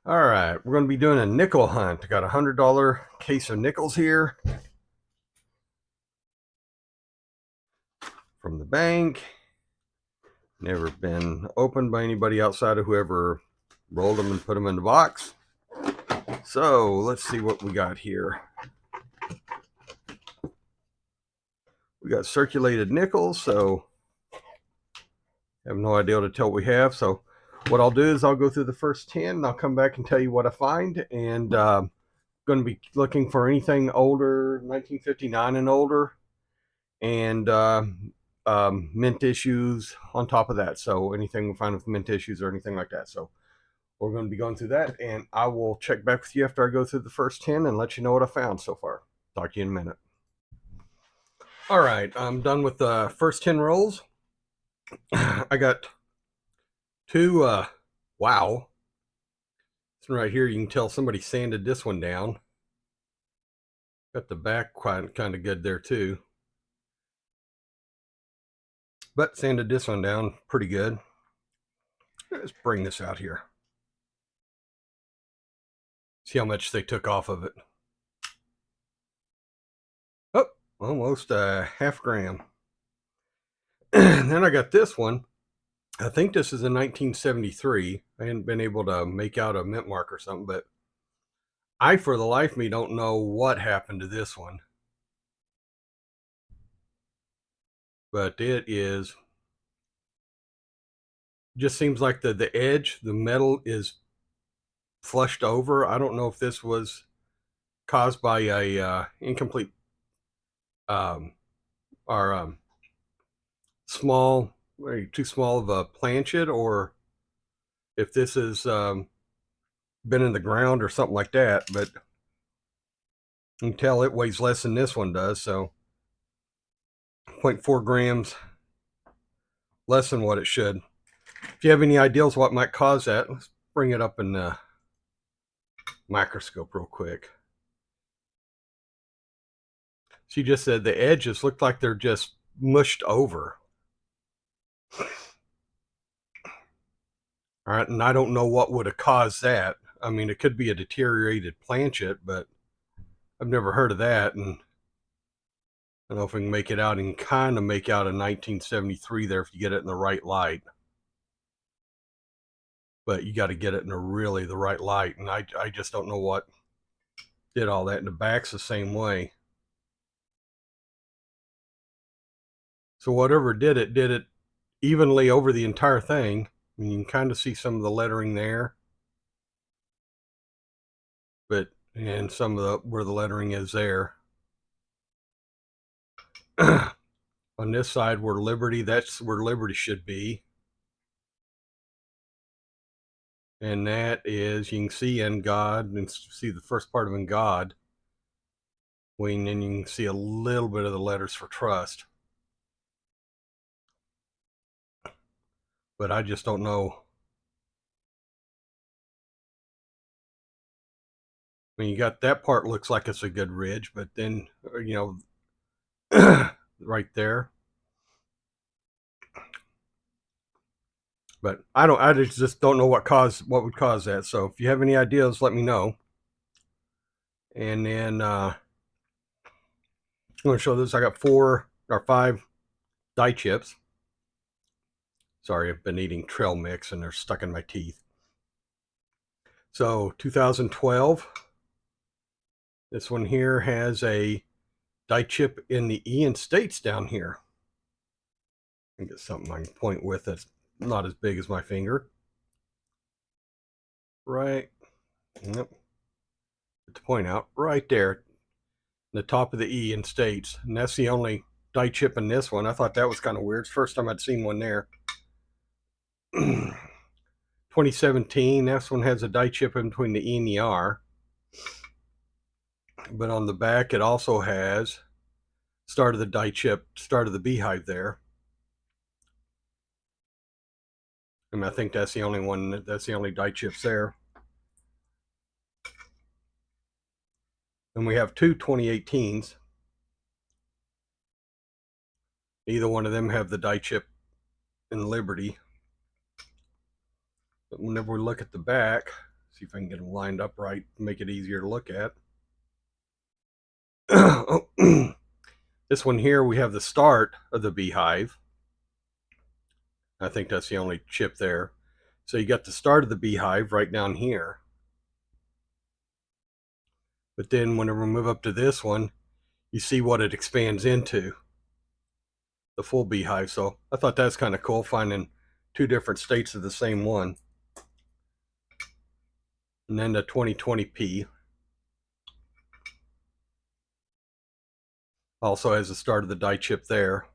All right, we're going to be doing a nickel hunt. I got a $100 case of nickels here from the bank. Never been opened by anybody outside of whoever rolled them and put them in the box. So let's see what we got here. We got circulated nickels, so I have no idea to tell what we have. So what I'll do is I'll go through the first 10 and I'll come back and tell you what I find. And going to be looking for anything older, 1959 and older, and mint issues on top of that. So anything we find with mint issues or anything like that. So we're going to be going through that, and I will check back with you after I go through the first 10 and let you know what I found so far. Talk to you in a minute. All right, I'm done with the first 10 rolls. I got two, wow. This one right here, you can tell somebody sanded this one down. Got the back quite kind of good there too. But sanded this one down pretty good. Let's bring this out here. See how much they took off of it. Oh, almost a half gram. Then I got this one. I think this is a 1973. I hadn't been able to make out a mint mark or something, but I, for the life of me, don't know what happened to this one. But it is, just seems like the edge, the metal is flushed over. I don't know if this was caused by a incomplete or small, too small of a planchet, or if this has been in the ground or something like that. But you can tell it weighs less than this one does, so 0.4 grams less than what it should. If you have any ideas what might cause that, let's bring it up in the microscope real quick. She just said the edges look like they're just mushed over. All right, and I don't know what would have caused that. I mean, it could be a deteriorated planchet, but I've never heard of that. And I don't know if we can make it out, and kind of make out a 1973 there if you get it in the right light. But you got to get it in really the right light, and I just don't know what did all that. And the back's the same way. So whatever did it evenly over the entire thing. I mean, you can kind of see some of the lettering there, but and some of the where the lettering is there. On this side where Liberty, that's where Liberty should be. And that is, you can see in God, and see the first part of in God. And then you can see a little bit of the letters for trust. But I just don't know. I mean, you got that part looks like it's a good ridge, but then, right there. But I just don't know what would cause that. So if you have any ideas, let me know. And then I'm going to show this. I got 4 or 5 die chips. Sorry, I've been eating trail mix and they're stuck in my teeth. So 2012. This one here has a die chip in the Ian States down here. I can get something I can point with that's not as big as my finger. Right. Yep. To point out right there, the top of the Ian States. And that's the only die chip in this one. I thought that was kind of weird. It's the first time I'd seen one there. 2017, this one has a die chip in between the E and the R. But on the back, it also has start of the die chip, start of the beehive there. And I think that's the only one, that's the only die chips there. And we have 2 2018s. Either one of them have the die chip in Liberty. But whenever we look at the back, See if I can get them lined up right, make it easier to look at. This one here, we have the start of the beehive. I think that's the only chip there. So you got the start of the beehive right down here. But then whenever we move up to this one, you see what it expands into, the full beehive. So I thought that's kind of cool, finding two different states of the same one. And then the 2020P also has the start of the die chip there.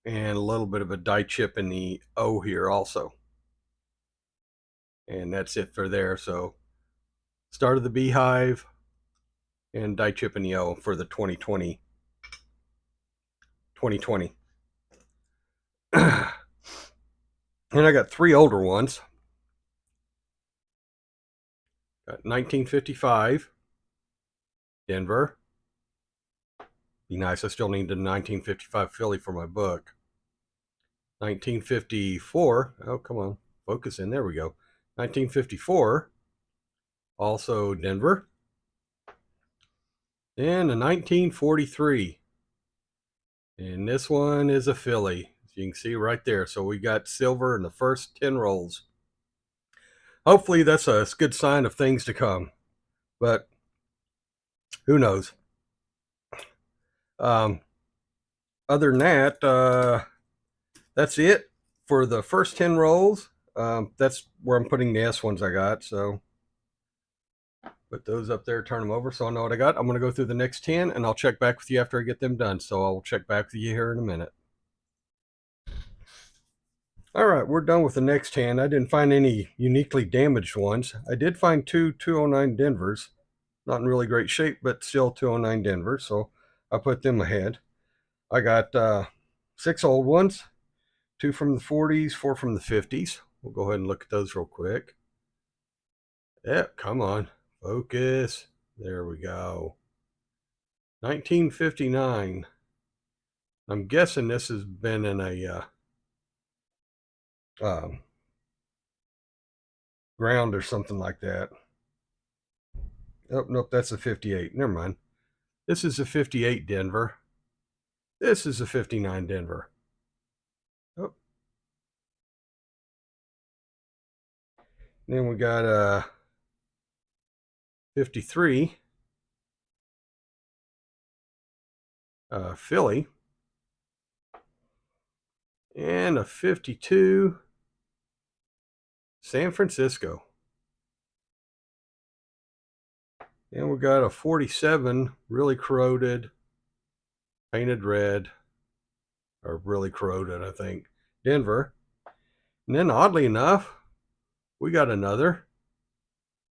And a little bit of a die chip in the O here also. And that's it for there. So start of the beehive and die chip in the O for the 2020. And I got three older ones. Got 1955, Denver. Be nice, I still need the 1955 Philly for my book. 1954, oh come on, focus in, there we go. 1954, also Denver. And a 1943. And this one is a Philly, as you can see right there. So we got silver in the first 10 rolls. Hopefully that's a good sign of things to come, but who knows. Other than that, that's it for the first 10 rolls. That's where I'm putting the S ones I got. So put those up there, turn them over so I know what I got. I'm going to go through the next 10 and I'll check back with you after I get them done. So I'll check back with you here in a minute. All right, we're done with the next 10. I didn't find any uniquely damaged ones. I did find two 209 Denvers. Not in really great shape, but still 209 Denver. So I put them ahead. I got 6 old ones, 2 from the 40s, 4 from the 50s. We'll go ahead and look at those real quick. Yep, come on, focus. There we go. 1959. I'm guessing this has been in a ground or something like that. Oh, nope, that's a 58. Never mind. This is a 58 Denver. This is a 59 Denver. Oh. Then we got a 53 Philly. And a 52 San Francisco. And we got a 47 really corroded, painted red, or really corroded, I think, Denver. And then oddly enough, we got another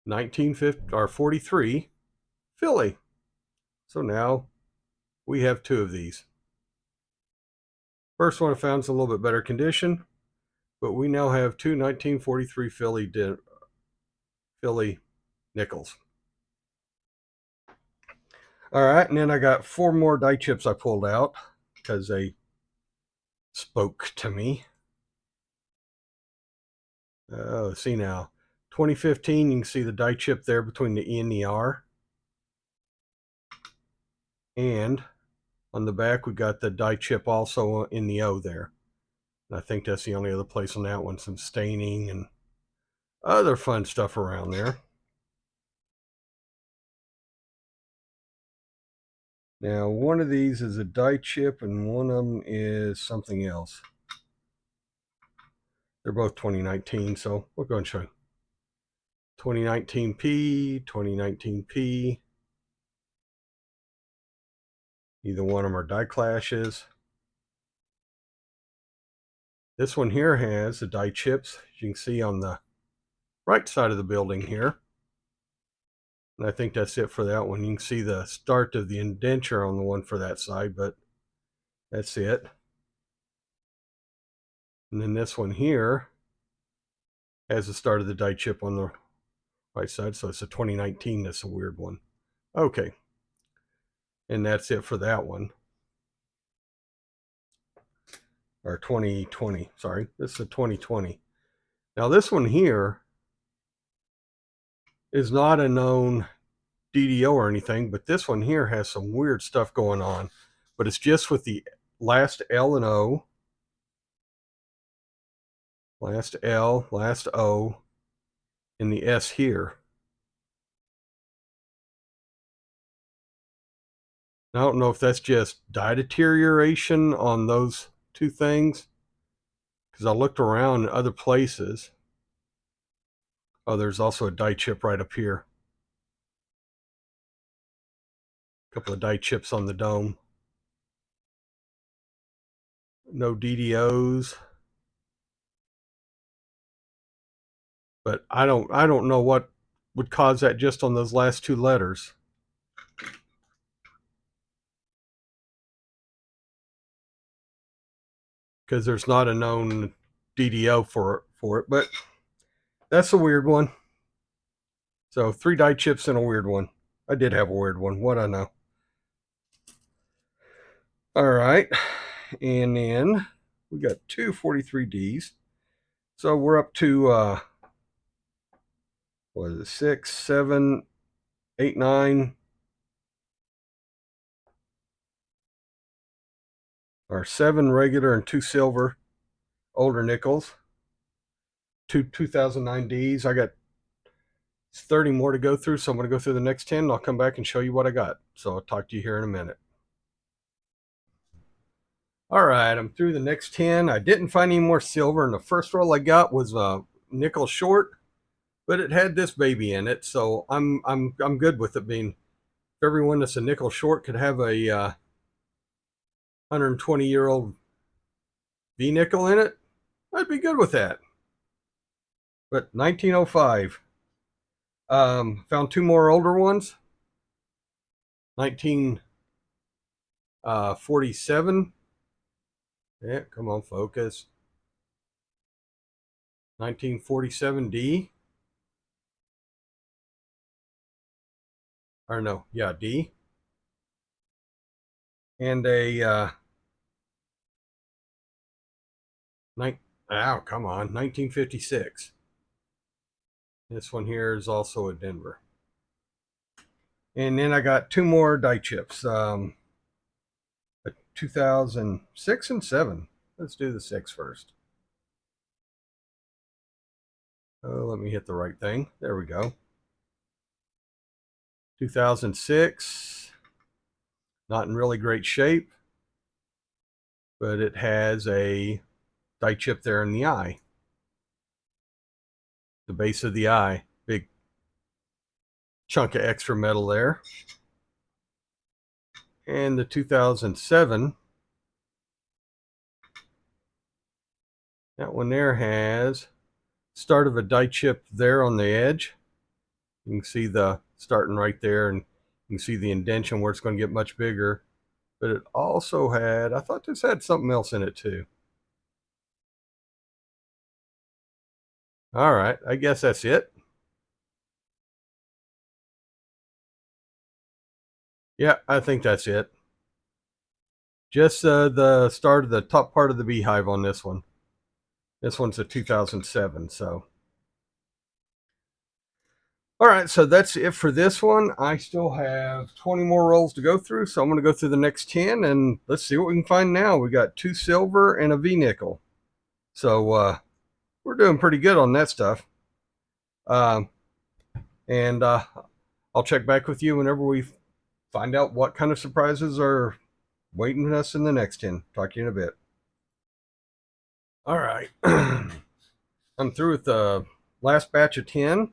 1950 or 43 Philly. So now we have 2 of these. First one I found is a little bit better condition, but we now have 2 1943 Philly nickels. All right, and then I got 4 more die chips I pulled out because they spoke to me. Oh, see now, 2015, you can see the die chip there between the E and the R. And on the back, we got the die chip also in the O there. And I think that's the only other place on that one, some staining and other fun stuff around there. Now, one of these is a die chip and one of them is something else. They're both 2019, so we'll go and show you. 2019P, 2019P. Either one of them are die clashes. This one here has the die chips, as you can see on the right side of the building here. And I think that's it for that one. You can see the start of the indenture on the one for that side, but that's it. And then this one here has the start of the die chip on the right side. So it's a 2019. That's a weird one. Okay. And that's it for that one. Or 2020. Sorry. This is a 2020. Now this one here is not a known DDO or anything, but this one here has some weird stuff going on. But it's just with the last L and O, last L, last O, and the S here. I don't know if that's just die deterioration on those two things, because I looked around other places. Oh, there's also a die chip right up here. A couple of die chips on the dome. No DDOs. But I don't know what would cause that just on those last two letters. Because there's not a known DDO for it, but that's a weird one. So 3 die chips and a weird one. I did have a weird one. What I know. All right. And then we got two 43Ds. So we're up to, what is it, 6, 7, 8, 9. Or 7 regular and 2 silver older nickels. 2 2009 Ds. I got 30 more to go through, so I'm going to go through the next 10 and I'll come back and show you what I got. So I'll talk to you here in a minute. All right, I'm through the next 10. I didn't find any more silver, and the first roll I got was a nickel short, but it had this baby in it, so I'm good with it being. If everyone that's a nickel short could have a 120-year-old V nickel in it, I'd be good with that. But 1905. Found 2 more older ones. 1947. Yeah, come on, focus. 1947D. Or no, yeah, D. And a come on, 1956. This one here is also a Denver. And then I got 2 more die chips. 2006 and 7. Let's do the 6 first. Oh, let me hit the right thing. There we go. 2006. Not in really great shape, but it has a die chip there in the eye. The base of the eye. Big chunk of extra metal there. And the 2007. That one there has start of a die chip there on the edge. You can see the starting right there, and you can see the indentation where it's going to get much bigger. But it also had, I thought this had something else in it too. All right, I guess that's it. Yeah, I think that's it. Just the start of the top part of the beehive on this one. This one's a 2007, so. All right, so that's it for this one. I still have 20 more rolls to go through, so I'm going to go through the next 10, and let's see what we can find now. We got 2 silver and a V-nickel. So we're doing pretty good on that stuff. And I'll check back with you whenever we find out what kind of surprises are waiting us in the next 10. Talk to you in a bit. All right. I'm through with the last batch of 10.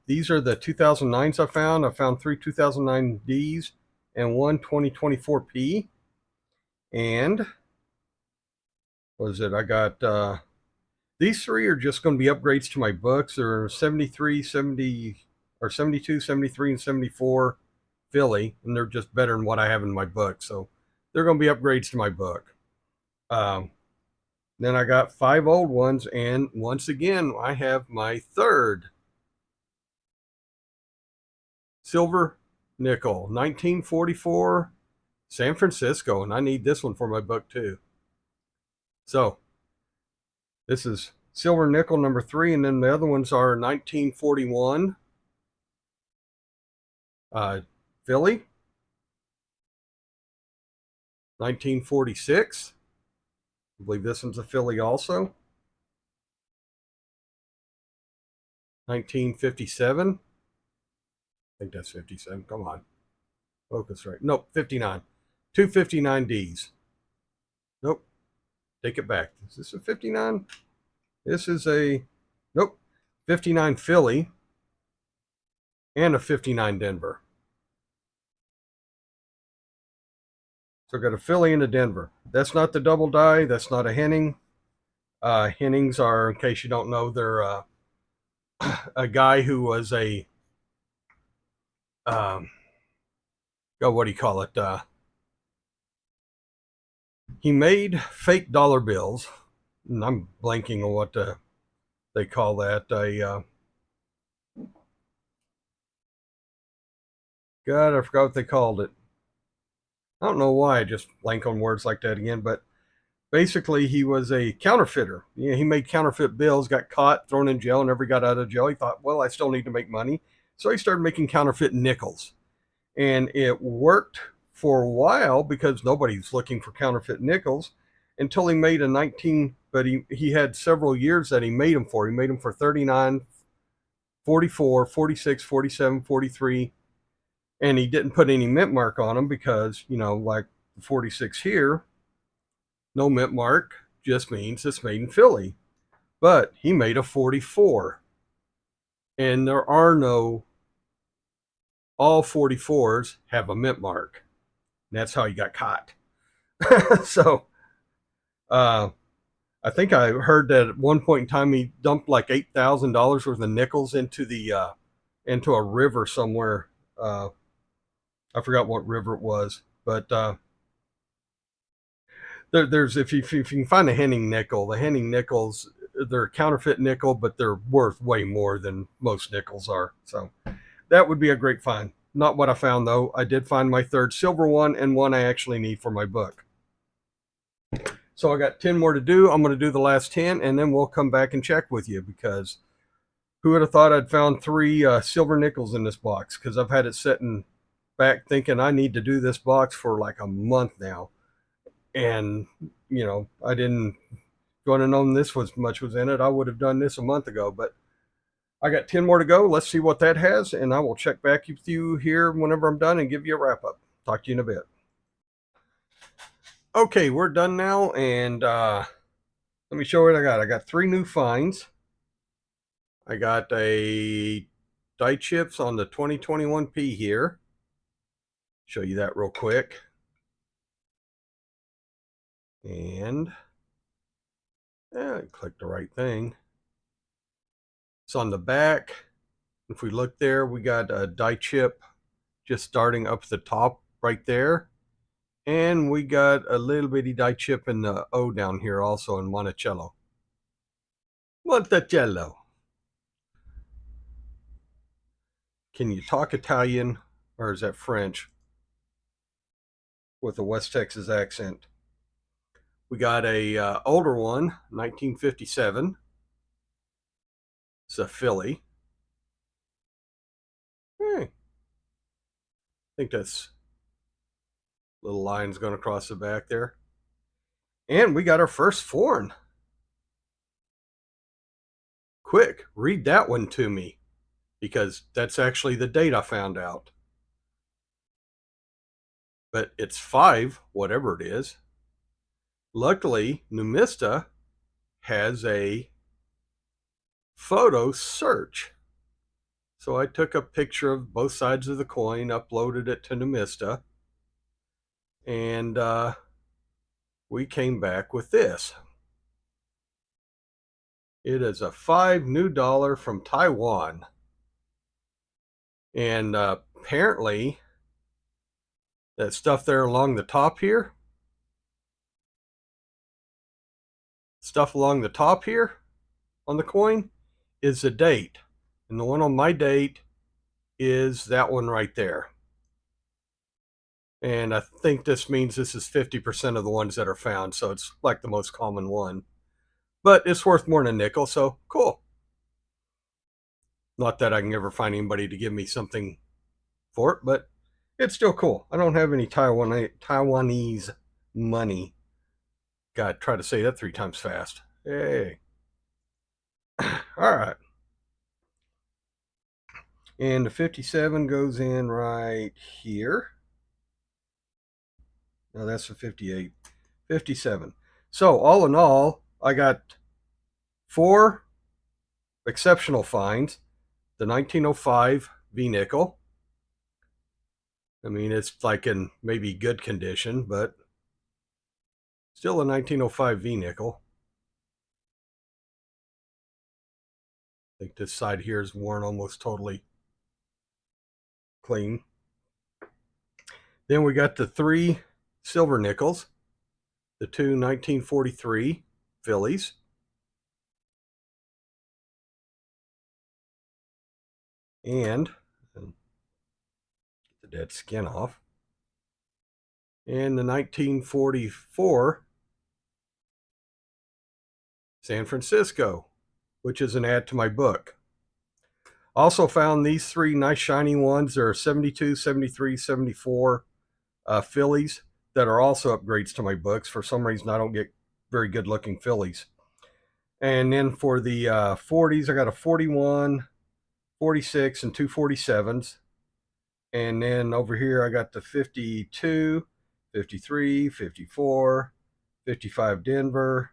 These are the 2009s I found. I found 3 2009Ds and 1 2024P. And what is it? I got these 3 are just going to be upgrades to my books. They're 73, 70, or 72, 73, and 74 Philly, and they're just better than what I have in my book. So they're going to be upgrades to my book. Then I got 5 old ones, and once again, I have my 3rd silver nickel, 1944 San Francisco, and I need this one for my book too. So this is silver nickel number 3, and then the other ones are 1941 Philly, 1946. I believe this one's a Philly also. 1957. I think that's 57. Come on. Focus right. Nope, 59. Two 59Ds. Nope. Take it back. Is this a 59? This is a, nope, 59 Philly and a 59 Denver. So I got a Philly and a Denver. That's not the double die. That's not a Henning. Hennings are, in case you don't know, they're a guy who was a, what do you call it? He made fake dollar bills. And I'm blanking on what they call that. God, I forgot what they called it. I don't know why I just blank on words like that again, but basically he was a counterfeiter. You know, he made counterfeit bills, got caught, thrown in jail, never got out of jail. He thought, well, I still need to make money. So he started making counterfeit nickels. And it worked for a while because nobody's looking for counterfeit nickels until he made but he had several years that he made them for. He made them for 39, 44, 46, 47, 43. And he didn't put any mint mark on them because, you know, like the 46 here, no mint mark just means it's made in Philly. But he made a 44. And there are no, all 44s have a mint mark. And that's how he got caught. So, I think I heard that at one point in time he dumped like $8,000 worth of nickels into a river somewhere. I forgot what river it was, but there's if you can find a Henning nickel, the Henning nickels, they're a counterfeit nickel, but they're worth way more than most nickels are. So that would be a great find. Not what I found though. I did find my third silver one and one I actually need for my book. So I got 10 more to do. I'm going to do the last 10 and then we'll come back and check with you, because who would have thought I'd found 3 silver nickels in this box? Because I've had it sitting back thinking I need to do this box for like a month now. And, you know, I didn't want to know this much was in it. I would have done this a month ago, but I got 10 more to go. Let's see what that has. And I will check back with you here whenever I'm done and give you a wrap up. Talk to you in a bit. Okay, we're done now. And let me show you what I got. I got 3 new finds. I got a die chips on the 2021P here. Show you that real quick. And click the right thing. It's on the back. If we look there, we got a die chip just starting up the top right there. And we got a little bitty die chip in the O down here also in Monticello. Monticello. Can you talk Italian, or is that French with a West Texas accent? We got a older one, 1957. It's a Philly. I think that's little lines going across the back there. And we got our first foreign. Quick, read that one to me, because that's actually the date I found out. But it's 5, whatever it is. Luckily, Numista has a photo search. So I took a picture of both sides of the coin, uploaded it to Numista, and we came back with this. It is a $5 new from Taiwan. And apparently, that stuff there along the top here, on the coin is the date. And the one on my date is that one right there. And I think this means this is 50% of the ones that are found. So it's like the most common one. but it's worth more than a nickel, so cool. Not that I can ever find anybody to give me something for it, but it's still cool. I don't have any Taiwanese money. God, try to say that 3 times fast. Hey. All right. And the 57 goes in right here. No, that's the 58. 57. So all in all, I got 4 exceptional finds. The 1905 V-nickel. I mean, it's like in maybe good condition, but still a 1905 V-nickel. I think this side here is worn almost totally clean. Then we got the 3 silver nickels, the 2 1943 Phillies, and get the dead skin off, and the 1944 San Francisco, which is an add to my book. Also found these 3 nice shiny ones. There are 72, 73, 74 Phillies that are also upgrades to my books. For some reason, I don't get very good looking Phillies. And then for the 40s, I got a 41, 46, and 2 47s. And then over here, I got the 52, 53, 54, 55 Denver,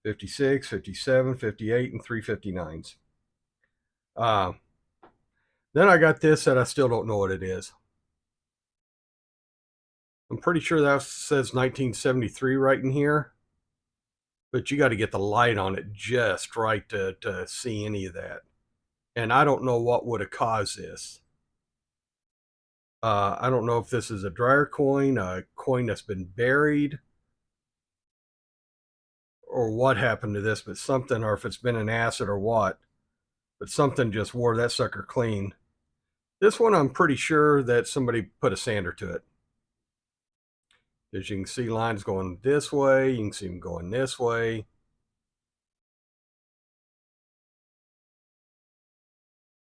56, 57, 58, and 3 59s. Then I got this that I still don't know what it is. I'm pretty sure that says 1973 right in here, but you got to get the light on it just right to see any of that. And I don't know what would have caused this. I don't know if this is a dryer coin, a coin that's been buried, or what happened to this, but something, or if it's been an acid or what, but something just wore that sucker clean. This one, I'm pretty sure that somebody put a sander to it. As you can see, lines going this way. You can see them going this way.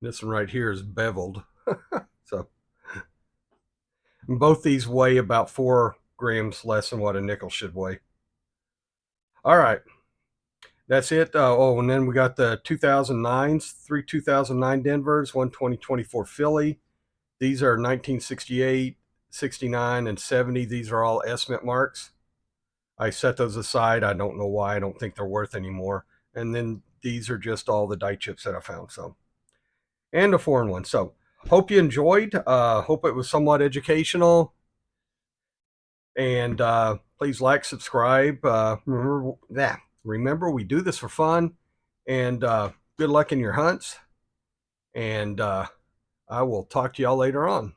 This one right here is beveled. So both these weigh about 4 grams less than what a nickel should weigh. All right. That's it. Oh, and then we got the 2009s, 3 2009 Denvers, 1 2024 Philly. These are 1968, 69, and 70. These are all estimate marks. I set those aside. I don't know why. I don't think they're worth anymore. And then these are just all the die chips that I found. So, and a foreign one. So, hope you enjoyed. Hope it was somewhat educational. And please like, subscribe. Remember, we do this for fun. And good luck in your hunts. And I will talk to y'all later on.